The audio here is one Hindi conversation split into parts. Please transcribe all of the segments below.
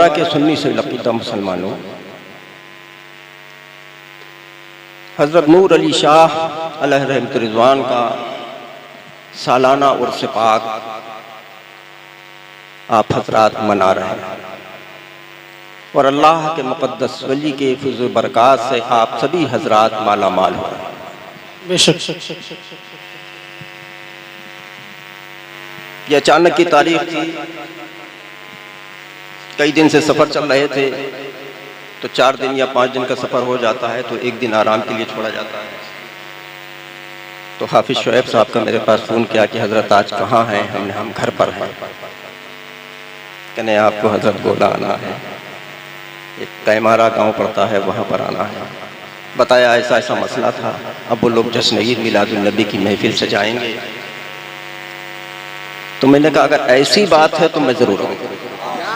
के सुन्नी से लकीदा मुसलमानों, हज़रत नूर अली शाह अलैहि रहमत रिज़वान का सालाना उर्स पाक आप हजरात मना रहे हैं और अल्लाह के मुक़द्दस वली के फज़ल बरक़ात से आप सभी हजरात माला माल हो रहे हैं। बेशक ये अचानक की तारीख थी, कई दिन से सफ़र चल रहे थे, तो 4 दिन या 5 दिन का सफ़र हो जाता है तो एक दिन आराम के लिए छोड़ा जाता है। तो हाफिज़ शुएब साहब का मेरे पास फ़ोन किया कि हज़रत आज कहाँ हैं? हम घर पर हैं। कहने आपको हज़रत गोला आना है, एक कैमारा गांव पड़ता है, वहाँ पर आना है। बताया ऐसा ऐसा मसला था, अब वो लोग जश्न ईद मिलादुन नबी की महफिल सजाएंगे। तो मैंने कहा अगर ऐसी बात है तो मैं ज़रूर आऊँगा।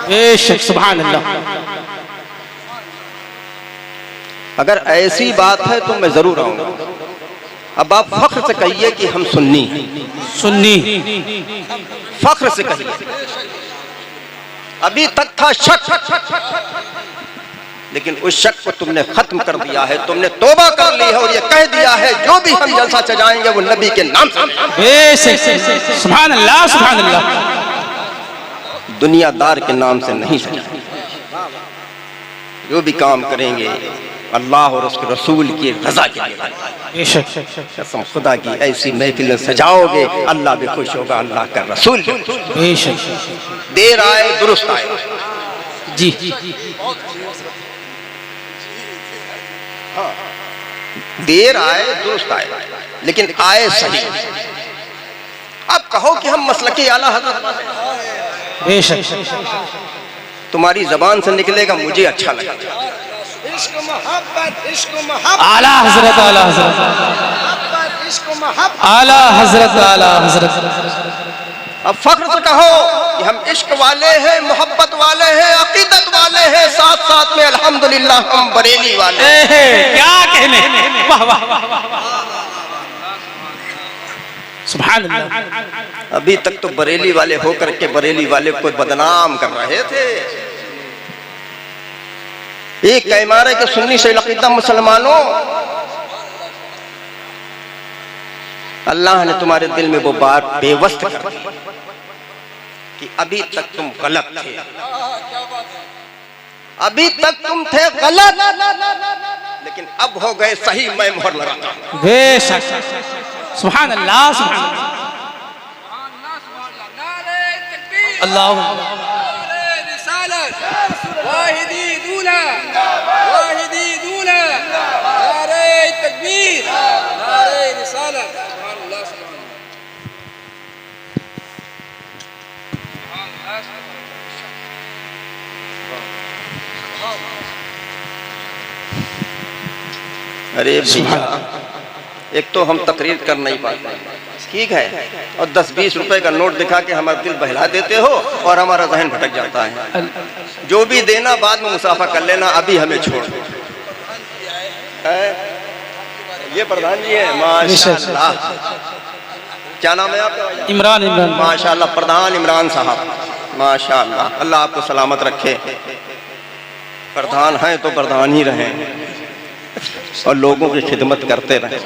बेशक सुभान अल्लाह। अगर ऐसी बात है तो मैं ज़रूर आऊँगा। अब आप फख्र से कहिए कि हम सुन्नी सुन्नी, फख्र से कहिए। अभी तक था शक, लेकिन उस शक को तुमने खत्म कर दिया है, तुमने तौबा कर ली है और ये कह दिया है जो भी हम जलसा सजाएंगे वो नबी के नाम से। बेशक सुभान अल्लाह सुभान अल्लाह। दुनियादार के नाम से नहीं सजाएंगे, जो भी काम करेंगे अल्लाह और उसके रसूल की रजा के लिए। बेशक कसम खुदा की, ऐसी महफिल सजाओगे अल्लाह भी खुश होगा, अल्लाह का रसूल भी खुश होगा। बेशक देर आए दुरुस्त आए। जी, देर आए दुरुस्त आए, लेकिन आए सही। अब कहो कि हम मसलकी आला हज़रत, बेशक तुम्हारी जबान से निकलेगा मुझे अच्छा लगेगा। आला हजरत आला हजरत आला हजरत आला हजरत। अब फख्र से कहो कि हम इश्क वाले हैं, मोहब्बत वाले हैं, अकीदत वाले हैं, साथ साथ में अल्हम्दुलिल्लाह हम बरेली वाले हैं। क्या कहने, वाह वाह सुभान अल्लाह। अभी तक तो बरेली वाले होकर के बरेली वाले को बदनाम कर रहे थे। एक कैमारे के सुन्नी से अकीदा मुसलमानों, अल्लाह ने तुम्हारे दिल में वो बात बेवस्त कर दी कि अभी तक तुम गलत थे, अभी तक तुम थे गलत, लेकिन अब हो गए सही। मैं मोहर लगाता हूं। बेशक सुभान अल्लाह सुभान अल्लाह। अरे भैया, एक तो हम तकरीर कर नहीं पाते, ठीक है, और 10-20 रुपए का नोट दिखा के हमारा दिल बहला देते हो और हमारा जहन भटक जाता है। जो भी देना बाद में मुसाफा कर लेना, अभी हमें छोड़ दो। ये प्रधान जी है, माशाल्लाह। क्या नाम है आपका? इमरान। इमरान माशाल्लाह, प्रधान इमरान साहब, माशाल्लाह। अल्लाह आपको सलामत रखे। प्रधान हैं तो प्रधान ही रहें और लोगों की खिदमत करते रहें।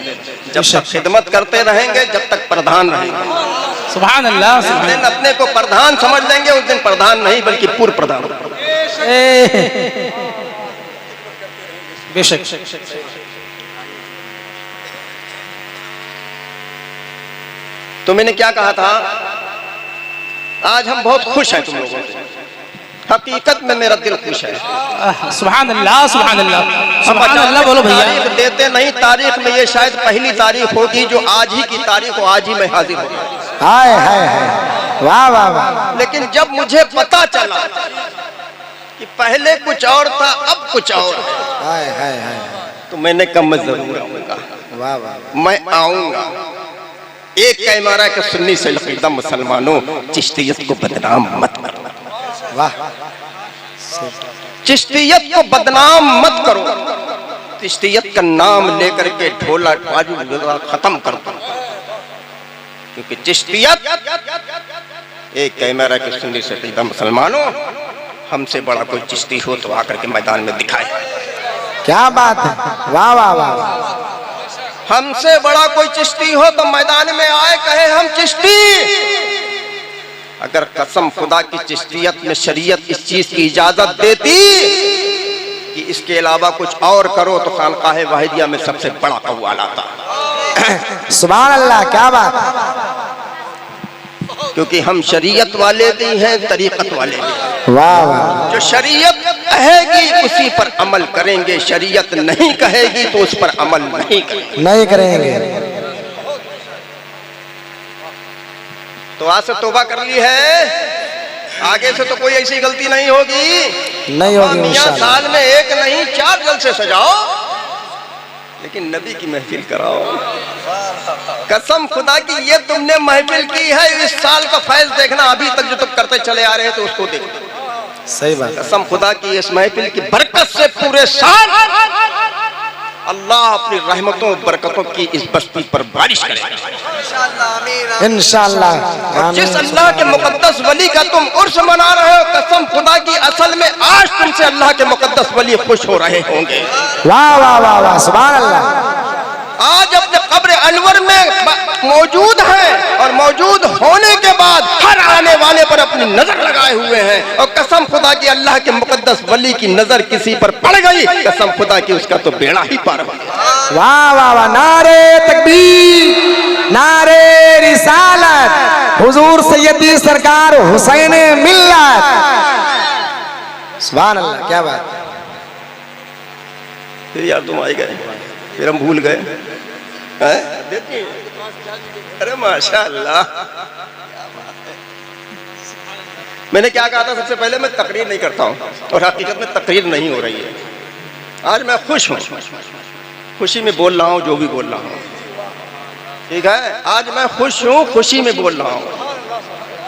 जब तक खिदमत करते रहेंगे, जब तक प्रधान रहेंगे। सुभान अल्लाह। जिस दिन अपने को प्रधान समझ लेंगे उस दिन प्रधान नहीं बल्कि पूर्व प्रधान। बेशक तो मैंने क्या कहा था, आज हम बहुत खुश हैं तुम लोगों से। हकीकत में मेरा दिल खुश है। सुभान अल्लाह सुभान अल्लाह सुभान अल्लाह। बोलो भैया। तारीख देते नहीं, तारीख में ये शायद पहली तारीख होगी जो आज ही की तारीख हो, आज ही मैं हाजिर हो गया। हाय हाय हाय, वाह वाह वाह। लेकिन जब मुझे पता चला कि पहले कुछ और था अब कुछ और है, हाय हाय हाय, तो मैंने कहा मैं जरूर आऊंगा। वाह वाह, मैं आऊंगा। एक कैमारा के सुन्नी से अकीदा मुसलमानों, चिश्तियत को बदनाम मत करो। वाह, चिश्तियत को बदनाम मत करो। चिश्तियत का नाम लेकर के ढोला बाजू खत्म कर दो, क्योंकि चिश्तियत एक कैमरा के सुन्नी से अकीदा मुसलमानों हमसे बड़ा कोई चिश्ती हो तो आकर के मैदान में दिखाए। क्या बात है, वाह वाह वाह। हमसे बड़ा कोई चिश्ती हो तो मैदान में आए, कहे हम चिश्ती। अगर कसम खुदा की चिश्तियत में शरीयत इस चीज की इजाजत देती कि इसके अलावा कुछ और करो तो खानकाहे वाहिदिया में सबसे बड़ा कव्वाल आता। सुभान अल्लाह, क्या बात। क्योंकि हम शरीयत वाले भी हैं, तरीकत वाले भी। वाह वाह। जो शरीयत कहेगी उसी पर अमल करेंगे, शरीयत नहीं कहेगी तो उस पर अमल नहीं करेंगे। तो आज से तौबा कर ली है, आगे से तो कोई ऐसी गलती नहीं होगी। नहीं होगी मियां इंशाअल्लाह। साल में एक नहीं 4 जलसे सजाओ, लेकिन नबी की महफिल कराओ। कसम खुदा की ये तुमने महफिल की है, इस साल का फैज देखना, अभी तक जो तुम करते चले आ रहे थे उसको देखो। सही बात। कसम खुदा की इस महफिल की बरकत से पूरे साल अल्लाह अपनी रहमतों बरकतों की इस बस्ती पर बारिश करेगा इंशाअल्लाह। और जिस अल्लाह के मुकद्दस वली का तुम उर्स मना रहे हो, कसम खुदा की असल में आज तुमसे अल्लाह के मुकद्दस वली खुश हो रहे होंगे। वाह वाह वाह वाह, सुभान अल्लाह। आज अपने कब्र अनवर में मौजूद हैं और मौजूद होने के बाद हर आने वाले पर अपनी नजर लगाए हुए हैं। और कसम खुदा की अल्लाह के मुकद्दस वली की नजर किसी पर पड़ गई, कसम खुदा की उसका तो बेड़ा ही पार हो गया। वाह वाह वाह, नारे तकबीर, नारे रिसालत, हुजूर सैयदी सरकार हुसैन मिल्लत। सुभान अल्लाह, क्या बात। फिर यार तुम आ गए, फिर हम भूल गए। अरे माशाअल्लाह। मैंने क्या कहा था सबसे पहले, मैं तकरीर नहीं करता हूँ और हकीकत में तकरीर नहीं हो रही है। आज मैं खुश हूँ, खुशी में बोल रहा हूँ जो भी बोल रहा हूँ, ठीक है। आज मैं खुश हूँ, खुशी में बोल रहा हूँ।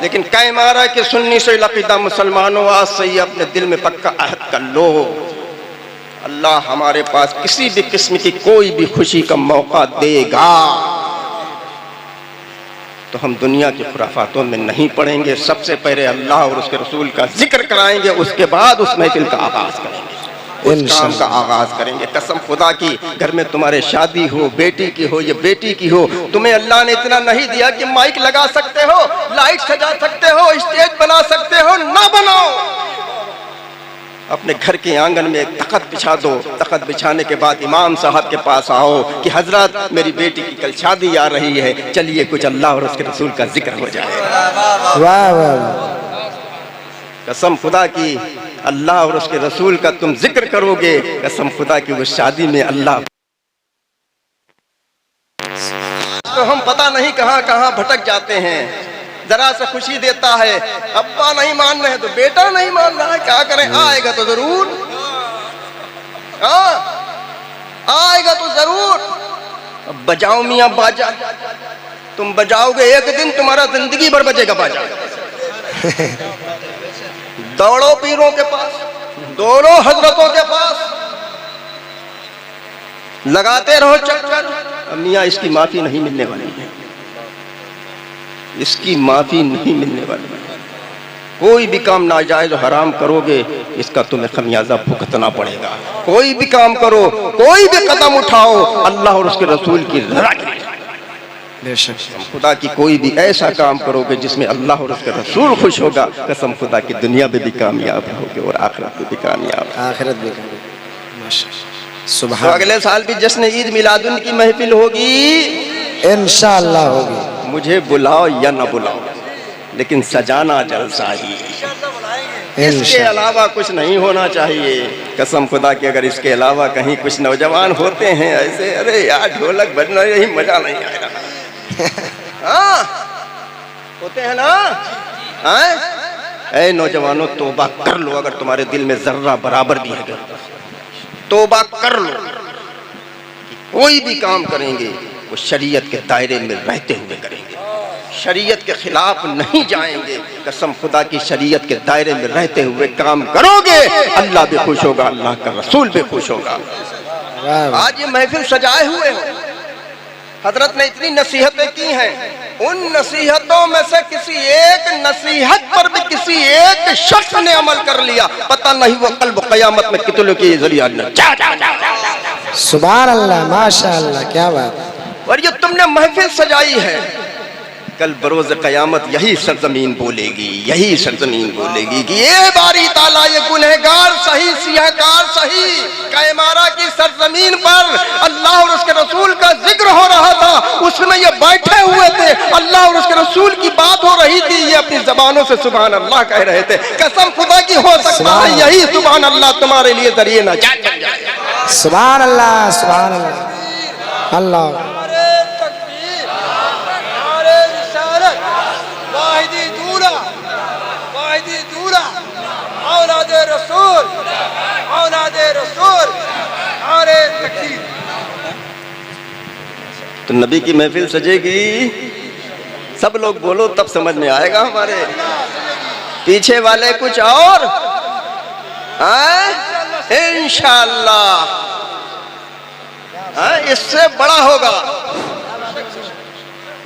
लेकिन कह मारा कि सुन्नी से लकीदा मुसलमानों, आज से ही अपने दिल में पक्का अहद कर लो, अल्लाह हमारे पास किसी भी किस्म की कोई भी खुशी का मौका देगा तो हम दुनिया की खुराफातों में नहीं पड़ेंगे। सबसे पहले अल्लाह और उसके रसूल का जिक्र कराएंगे, उसके बाद उस महफिल का आगाज करेंगे, उस काम का आगाज करेंगे। कसम खुदा की, घर में तुम्हारे शादी हो, बेटी की हो या बेटी की हो, तुम्हें अल्लाह ने इतना नहीं दिया कि माइक लगा सकते हो, लाइट सजा सकते हो, स्टेज बना सकते हो, ना बनाओ। अपने घर के आंगन में एक तख्त बिछा दो, तख्त बिछाने के बाद इमाम साहब के पास आओ कि हजरत मेरी बेटी की कल शादी आ रही है, चलिए कुछ अल्लाह और उसके रसूल का जिक्र हो जाए। वाह वाह। कसम खुदा की, अल्लाह और उसके रसूल का तुम जिक्र करोगे, कसम खुदा की उस शादी में अल्लाह। तो हम पता नहीं कहां कहां भटक जाते हैं। जरा सा खुशी देता है, अब्बा नहीं मान रहे तो बेटा नहीं मान रहा है, क्या करें। आएगा तो जरूर, आएगा तो जरूर। अब बजाओ मियां बाजा, तुम बजाओगे एक दिन, तुम्हारा जिंदगी भर बजेगा बाजा। दौड़ो पीरों के पास, दौड़ो हजरतों के पास, लगाते रहो चक्कर। मियां इसकी माफी नहीं मिलने वाली है, इसकी माफी नहीं मिलने वाली है। कोई भी काम नाजायज हराम करोगे, इसका तुम्हें खमियाजा भुगतना पड़ेगा। कोई भी काम करो, कोई भी कदम उठाओ, अल्लाह और उसके रसूल की रज़ा के लिए। खुदा की कोई भी ऐसा काम करोगे जिसमें अल्लाह और उसका रसूल खुश होगा, कसम खुदा की दुनिया में भी कामयाब होगे और आखिरत में भी कामयाब, आखिरत में कामयाब। सुभान। तो अगले साल भी जश्न ईद मिलादुन की महफिल होगी, इंशाअल्लाह होगी। मुझे बुलाओ या ना बुलाओ, लेकिन सजाना जलसा ही, इसके अलावा कुछ नहीं होना चाहिए। कसम खुदा की, अगर इसके अलावा कहीं कुछ नौजवान होते हैं ऐसे, अरे यार ढोलक बजना यही मजा नहीं आएगा। हाँ होते हैं ना। ऐ नौजवानों, तौबा कर लो, अगर तुम्हारे दिल में जर्रा बराबर भी है, तौबा कर लो। कोई भी काम करेंगे वो शरीयत के दायरे में रहते हुए करेंगे, शरीयत के खिलाफ नहीं जाएंगे। कसम खुदा की, शरीयत के दायरे में रहते हुए काम करोगे, अल्लाह भी खुश होगा, अल्लाह का रसूल भी खुश होगा। आज ये महफिल सजाए हुए हो, हजरत ने इतनी नसीहतें की हैं, उन नसीहतों में से किसी एक नसीहत पर भी किसी एक शख्स ने अमल कर लिया, पता नहीं वो कल्ब क़यामत में कितनों के जरिया सुभान अल्लाह, माशाअल्लाह, क्या बात। और ये तुमने महफिल सजाई है, कल बरोज़ क़यामत यही सरजमीन बोलेगी, यही सरजमीन बोलेगी कि ये बारी ताला, ये गुनहगार सही, सियाहकार सही, कैमारा की सरजमीन पर अल्लाह और उसके रसूल का जिक्र हो रहा था, उसमें ये बैठे हुए थे, अल्लाह और उसके रसूल की बात हो रही थी, ये अपनी जबानों से सुभान अल्लाह कह रहे थे। कसम खुदा की, हो सकता है यही सुभान अल्लाह तुम्हारे लिए जरिए ना जाए। सुभान अल्लाह, सुभान अल्लाह, अल्लाह। तो नबी की महफिल सजेगी, सब लोग बोलो तब समझ में आएगा हमारे। पीछे वाले कुछ और, इंशाअल्लाह इससे बड़ा होगा,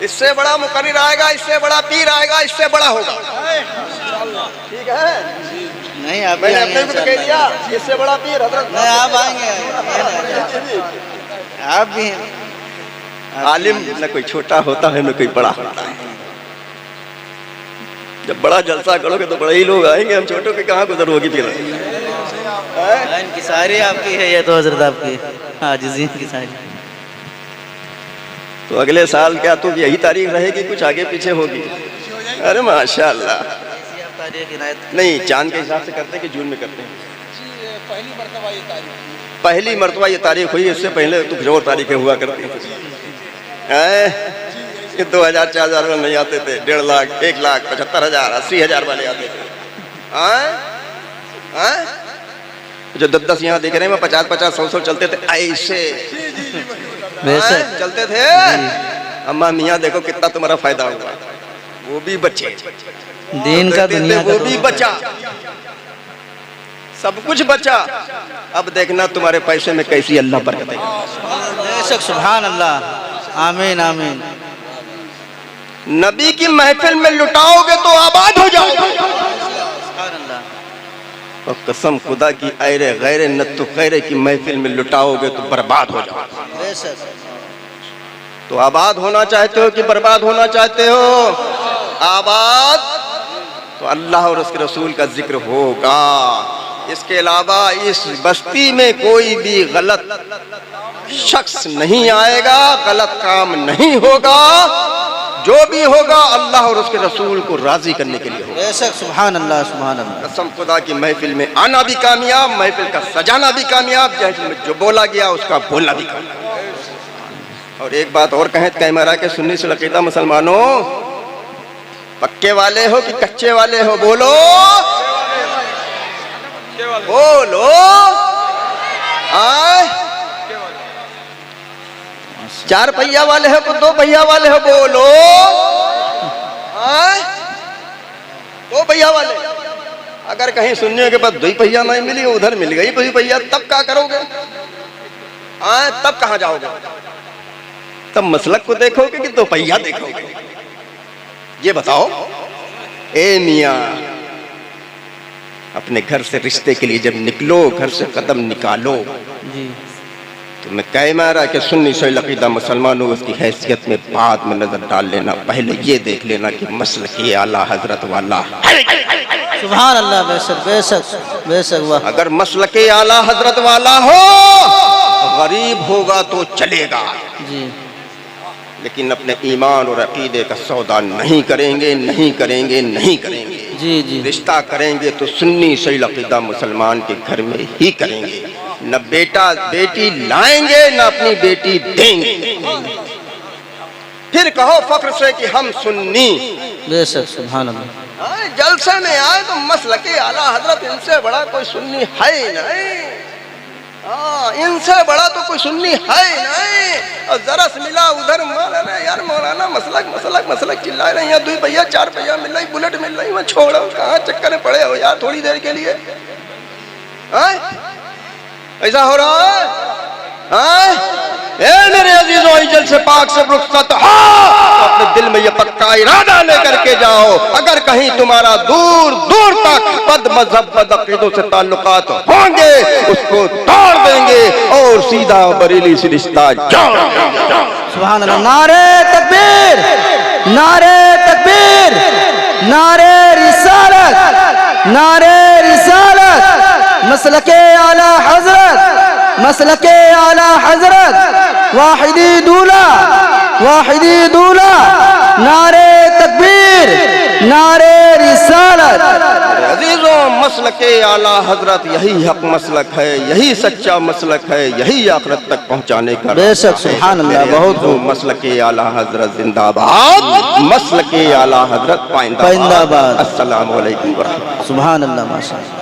इससे बड़ा मुकर्रिर आएगा, इससे बड़ा पीर आएगा, इससे बड़ा होगा। ठीक है, नहीं आप मैंने अपने को तो कह दिया, इससे बड़ा पीर हजरत नहीं, आप आएंगे, आप भी हैं। आलिम न कोई छोटा होता है न कोई बड़ा होता है। जब बड़ा जलसा करोगे तो बड़े ही लोग आएंगे, हम छोटों के कहाँ गुजर होगी फिर। इनकी सारी आपकी है, ये तो हजरत आपकी आजिज़ी की सारी। तो अगले साल क्या तो यही तारीख रहेगी, कुछ आगे पीछे होगी? अरे माशाअल्लाह। नहीं, चांद के हिसाब से करते हैं कि जून में करते हैं? पहली मरतबा ये तारीख हुई, इससे पहले तो कुछ और तारीखें हुआ करती हैं। ये 2000 4000 में नहीं आते थे, 1.5 लाख 1 लाख 75,000 80,000 वाले आते थे। जो 10-10 यहाँ देख रहे हैं, 50-50 100-100 चलते थे, ऐसे चलते थे। अम्मा मियाँ देखो कितना तुम्हारा फायदा हुआ, वो भी बचे, दीन का दुनिया वो भी बचा, सब कुछ बचा। अब देखना तुम्हारे पैसे में कैसी अल्लाह बरकत देगा। सुभान अल्लाह, आमीन आमीन। नबी की महफिल में लुटाओगे तो आबाद हो जाओगे। और कसम खुदा की, ऐरे गैरे नत्तु खैरे की महफिल में लुटाओगे तो बर्बाद हो जाओगे। तो आबाद होना चाहते हो कि बर्बाद होना चाहते हो? आबाद तो अल्लाह और उसके रसूल का जिक्र होगा। इसके अलावा इस बस्ती में कोई भी गलत शख्स नहीं आएगा, गलत काम नहीं होगा। जो भी होगा अल्लाह और उसके रसूल को राजी करने के लिए होगा। बेशक, सुभान अल्लाह, सुभान अल्लाह। कसम खुदा की, महफिल में आना भी कामयाब, महफिल का सजाना भी कामयाब, जैसे जो बोला गया उसका बोलना भी कामयाब। और एक बात और कहें, कैमरा के सुन्नी से अकीदा मुसलमानों, पक्के वाले हो कि कच्चे वाले हो? बोलो बोलो। चार पहिया वाले हो कि 2 पहिया वाले हो? बोलो। 2 पहिया वाले। अगर कहीं सुनने के बाद 2 पहिया नहीं मिली, उधर मिल गई 2 पहिया, तब क्या करोगे? तब कहाँ जाओगे? तब मसलक को देखोगे कि 2 पहिया देखोगे? ये बताओ। ए मियाँ, अपने घर से रिश्ते के लिए जब निकलो, घर से कदम निकालो जी, तो मैं कैमरा के सुन्नी से अकीदा मुसलमानों, उसकी हैसियत में बाद में नजर डाल लेना। पहले ये देख लेना कि मसलक आला हजरत वाला है। सुभान अल्लाह, बेशक बेशक बेशक। वाह, अगर मसलक आला हजरत वाला हो, गरीब होगा तो चलेगा, जी, लेकिन अपने ईमान और अकीदे का सौदा नहीं करेंगे, नहीं करेंगे, नहीं करेंगे। जी जी। रिश्ता करेंगे तो सुन्नी सही अकीदा मुसलमान के घर में ही करेंगे। न बेटा बेटी लाएंगे, न अपनी बेटी देंगे। फिर कहो फख्र से कि हम सुन्नी। बेशक, सुभान अल्लाह। जलसे में आए तो मसलके आला हजरत, इनसे बड़ा कोई सुन्नी है नहीं। इनसे बड़ा तो कोई सुन्नी है नहीं। और जरा से मिला उधर, मौलाना यार मौलाना मसलक मसलक मसलक चिल्ला रहे हैं, 2 पहिया 4 पहिया मिल रही, बुलेट मिल रही, मैं छोड़ो, कहाँ चक्कर में पड़े हो यार थोड़ी देर के लिए। ऐसा हो रहा है? ए मेरे अजीजों, इजल से पाक से रुखसत हो तो अपने दिल में ये पक्का इरादा लेकर के जाओ, अगर कहीं तुम्हारा दूर दूर तक बद मजहब बद अकीदों से ताल्लुकात होंगे उसको तोड़ देंगे और सीधा बरेली से रिश्ता जोड़ देंगे। सुभान अल्लाह। नारे तकबीर, नारे तकबीर, नारे रिसालत, नारे रिसालत, मसलके आला हजरत, मसलके आला हजरत, वाहिदी दूल्हा, वाहिदी दूल्हा, नारे तकबीर, नारे रिसालत। अजीजों, मसलके आला हजरत यही हक मसलक है, यही सच्चा मसलक है, यही आखिरत तक पहुंचाने का बेशक, सुभान अल्लाह, बहुत खूब। मसलके आला हजरत जिंदाबाद, मसलके आला हजरत पाइंदाबाद। पाइंदाबाद। अस्सलामु अलैकुम व रहमतुल्लाह। सुभान अल्लाह, माशाअल्लाह।